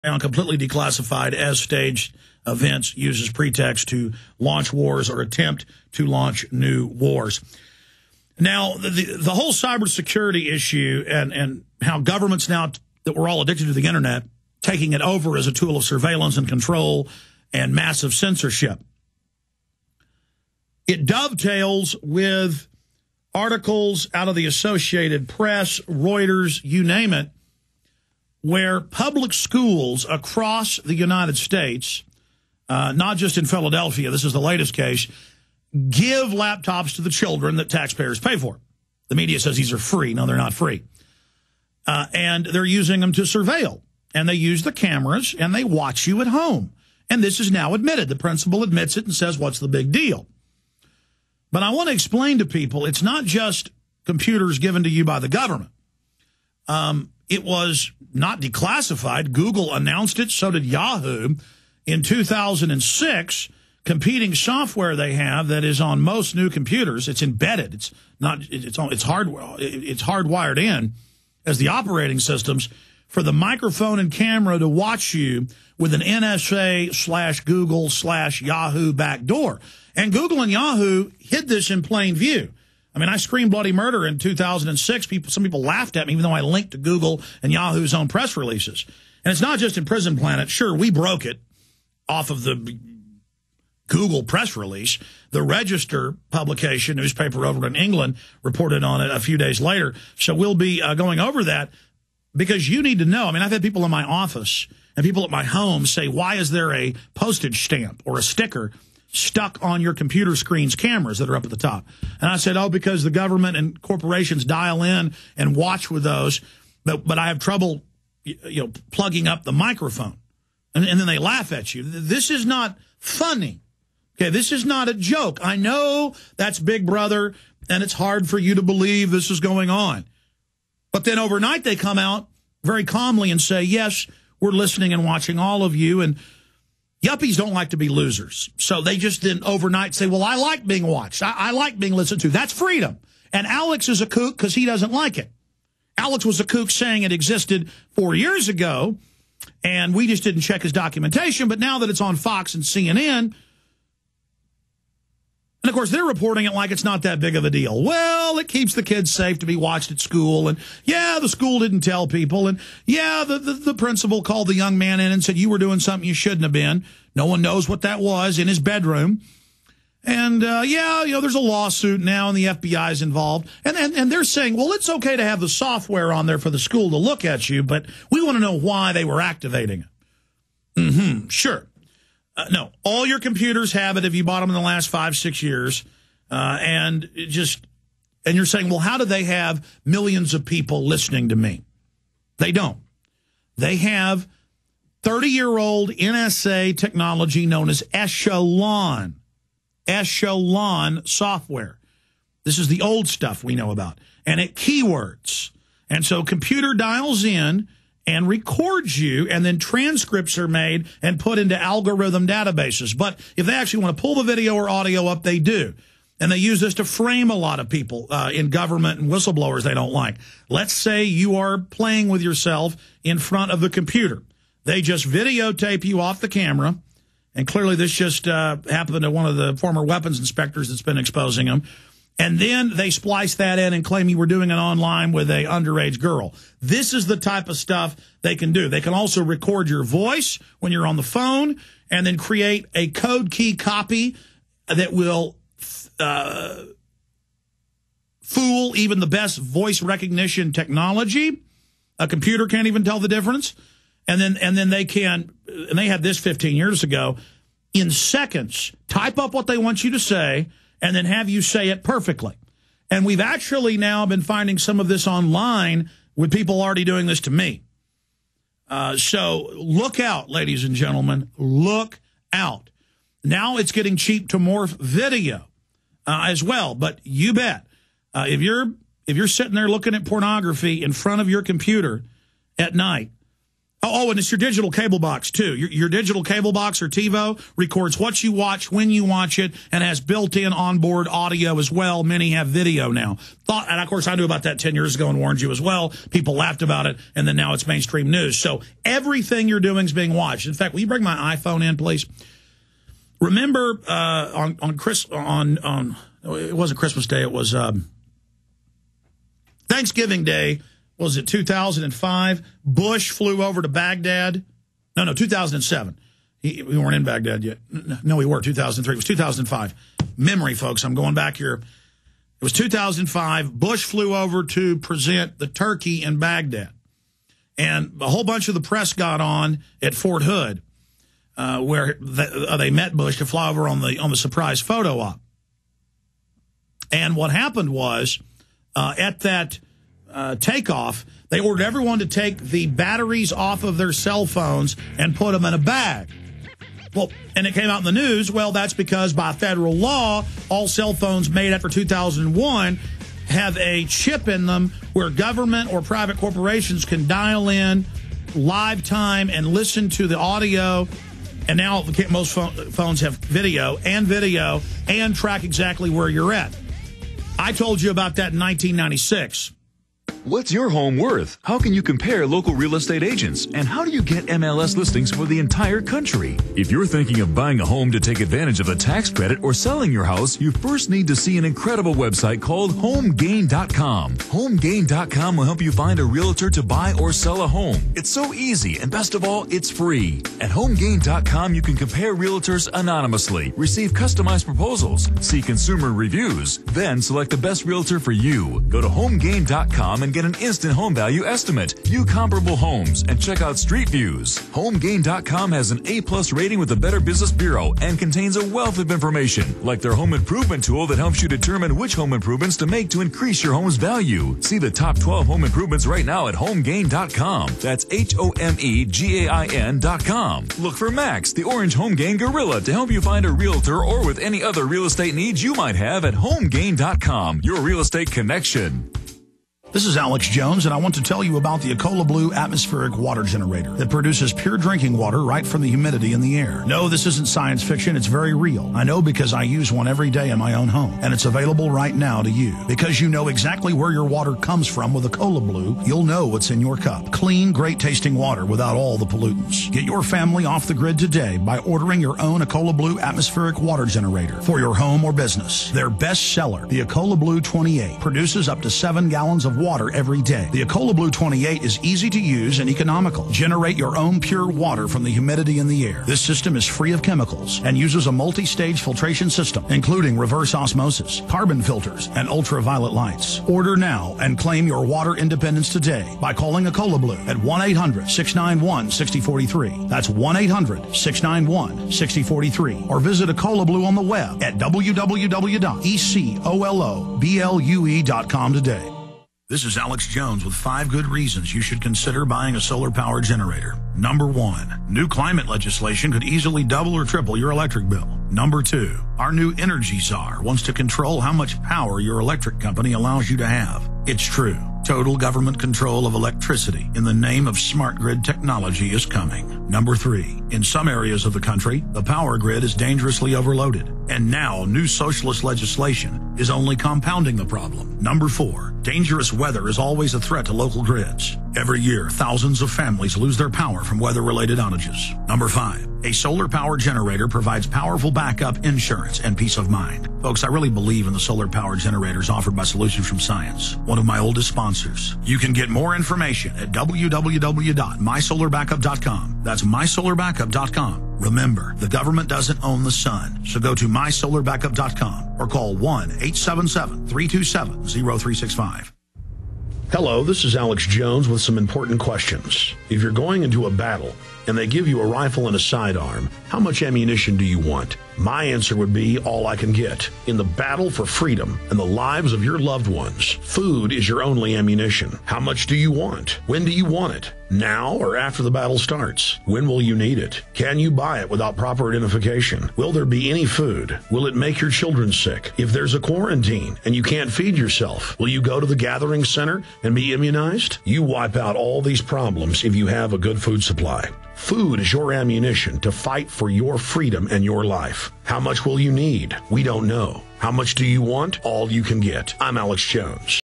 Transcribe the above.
completely declassified as staged events, uses pretext to launch wars or attempt to launch new wars. Now, the whole cybersecurity issue and how governments now that we're all addicted to the internet, taking it over as a tool of surveillance and control and massive censorship. It dovetails with articles out of the Associated Press, Reuters, you name it, where public schools across the United States, not just in Philadelphia, this is the latest case, give laptops to the children that taxpayers pay for. The media says these are free. No, they're not free. And they're using them to surveil. And they use the cameras, and they watch you at home. And this is now admitted. The principal admits it and says, what's the big deal? But I want to explain to people, it's not just computers given to you by the government. It was not declassified. Google announced it. So did Yahoo. In 2006, competing software they have that is on most new computers, it's embedded. It's hardwired in as the operating systems for the microphone and camera to watch you with an NSA/Google/Yahoo backdoor. And Google and Yahoo hid this in plain view. I mean, I screamed bloody murder in 2006. Some people laughed at me, even though I linked to Google and Yahoo's own press releases. And it's not just in Prison Planet. Sure, we broke it off of the Google press release. The Register publication, newspaper over in England, reported on it a few days later. So we'll be going over that because you need to know. I mean, I've had people in my office and people at my home say, why is there a postage stamp or a sticker stuck on your computer screen's cameras that are up at the top? And I said, oh, because the government and corporations dial in and watch with those, but I have trouble, plugging up the microphone. And then they laugh at you. This is not funny. Okay, this is not a joke. I know that's Big Brother, and it's hard for you to believe this is going on. But then overnight they come out very calmly and say, yes, we're listening and watching all of you, and yuppies don't like to be losers. So they just didn't overnight say, well, I like being watched. I like being listened to. That's freedom. And Alex is a kook because he doesn't like it. Alex was a kook saying it existed 4 years ago, and we just didn't check his documentation. But now that it's on Fox and CNN, and of course they're reporting it like it's not that big of a deal. Well, it keeps the kids safe to be watched at school. And yeah, the school didn't tell people. And yeah, the principal called the young man in and said, you were doing something you shouldn't have been. No one knows what that was in his bedroom. And yeah, there's a lawsuit now and the FBI is involved. And they're saying, well, it's okay to have the software on there for the school to look at you, but we want to know why they were activating it. Sure. No, all your computers have it if you bought them in the last 5-6 years. And you're saying, well, how do they have millions of people listening to me? They don't. They have 30-year-old NSA technology known as Echelon software. This is the old stuff we know about. And it keywords. And so computer dials in and records you, and then transcripts are made and put into algorithm databases. But if they actually want to pull the video or audio up, they do. And they use this to frame a lot of people in government and whistleblowers they don't like. Let's say you are playing with yourself in front of the computer. They just videotape you off the camera, and clearly this just happened to one of the former weapons inspectors that's been exposing them. And then they splice that in and claim you were doing it online with a underage girl. This is the type of stuff they can do. They can also record your voice when you're on the phone and then create a code key copy that will fool even the best voice recognition technology. A computer can't even tell the difference. And then they can, and they had this 15 years ago, in seconds, type up what they want you to say and then have you say it perfectly. And we've actually now been finding some of this online with people already doing this to me. So look out, ladies and gentlemen. Look out. Now it's getting cheap to morph video as well. But you bet, if you're sitting there looking at pornography in front of your computer at night, Oh, and it's your digital cable box, too. Your digital cable box or TiVo records what you watch, when you watch it, and has built-in onboard audio as well. Many have video now. And, of course, I knew about that 10 years ago and warned you as well. People laughed about it, and then now it's mainstream news. So everything you're doing is being watched. In fact, will you bring my iPhone in, please? Remember it wasn't Christmas Day. It was Thanksgiving Day. Was it 2005? Bush flew over to Baghdad. No, 2007. We weren't in Baghdad yet. No, we were, 2003. It was 2005. Memory, folks. I'm going back here. It was 2005. Bush flew over to present the turkey in Baghdad. And a whole bunch of the press got on at Fort Hood, where they met Bush to fly over on the surprise photo op. And what happened was, at that takeoff, they ordered everyone to take the batteries off of their cell phones and put them in a bag. Well, and it came out in the news, well, that's because by federal law, all cell phones made after 2001 have a chip in them where government or private corporations can dial in live time and listen to the audio. And now most phones have video and track exactly where you're at. I told you about that in 1996. What's your home worth? How can you compare local real estate agents? And how do you get MLS listings for the entire country? If you're thinking of buying a home to take advantage of a tax credit or selling your house, you first need to see an incredible website called HomeGain.com. HomeGain.com will help you find a realtor to buy or sell a home. It's so easy, and best of all, it's free. At HomeGain.com, you can compare realtors anonymously, receive customized proposals, see consumer reviews, then select the best realtor for you. Go to HomeGain.com and get an instant home value estimate, view comparable homes, and check out street views. HomeGain.com has an A+ rating with the Better Business Bureau and contains a wealth of information, like their home improvement tool that helps you determine which home improvements to make to increase your home's value. See the top 12 home improvements right now at HomeGain.com. That's HomeGain.com. Look for Max, the orange HomeGain Gorilla, to help you find a realtor or with any other real estate needs you might have at HomeGain.com, your real estate connection. This is Alex Jones, and I want to tell you about the Ecola Blue atmospheric water generator that produces pure drinking water right from the humidity in the air. No, this isn't science fiction. It's very real. I know because I use one every day in my own home, and it's available right now to you. Because you know exactly where your water comes from with Ecola Blue, you'll know what's in your cup. Clean, great-tasting water without all the pollutants. Get your family off the grid today by ordering your own Ecola Blue atmospheric water generator for your home or business. Their best seller, the Ecola Blue 28, produces up to 7 gallons of water every day. The Ecola Blue 28 is easy to use and economical. Generate your own pure water from the humidity in the air. This system is free of chemicals and uses a multi-stage filtration system, including reverse osmosis, carbon filters, and ultraviolet lights. Order now and claim your water independence today by calling Ecola Blue at 1-800-691-6043. That's 1-800-691-6043. Or visit Ecola Blue on the web at www.ecoloblu.com today. This is Alex Jones with 5 good reasons you should consider buying a solar power generator. Number 1, new climate legislation could easily double or triple your electric bill. Number 2, our new Energy Czar wants to control how much power your electric company allows you to have. It's true. Total government control of electricity in the name of smart grid technology is coming. Number 3, in some areas of the country, the power grid is dangerously overloaded. And now new socialist legislation is only compounding the problem. Number 4, dangerous weather is always a threat to local grids. Every year, thousands of families lose their power from weather-related outages. Number 5, a solar power generator provides powerful backup insurance and peace of mind. Folks, I really believe in the solar power generators offered by Solutions from Science, one of my oldest sponsors. You can get more information at www.mysolarbackup.com. That's mysolarbackup.com. Remember, the government doesn't own the sun, so go to mysolarbackup.com or call 1-877-327-0365. Hello, this is Alex Jones with some important questions. If you're going into a battle and they give you a rifle and a sidearm, how much ammunition do you want? My answer would be all I can get. In the battle for freedom and the lives of your loved ones, food is your only ammunition. How much do you want? When do you want it? Now or after the battle starts? When will you need it? Can you buy it without proper identification? Will there be any food? Will it make your children sick? If there's a quarantine and you can't feed yourself, will you go to the gathering center and be immunized? You wipe out all these problems if you have a good food supply. Food is your ammunition to fight for your freedom and your life. How much will you need? We don't know. How much do you want? All you can get. I'm Alex Jones.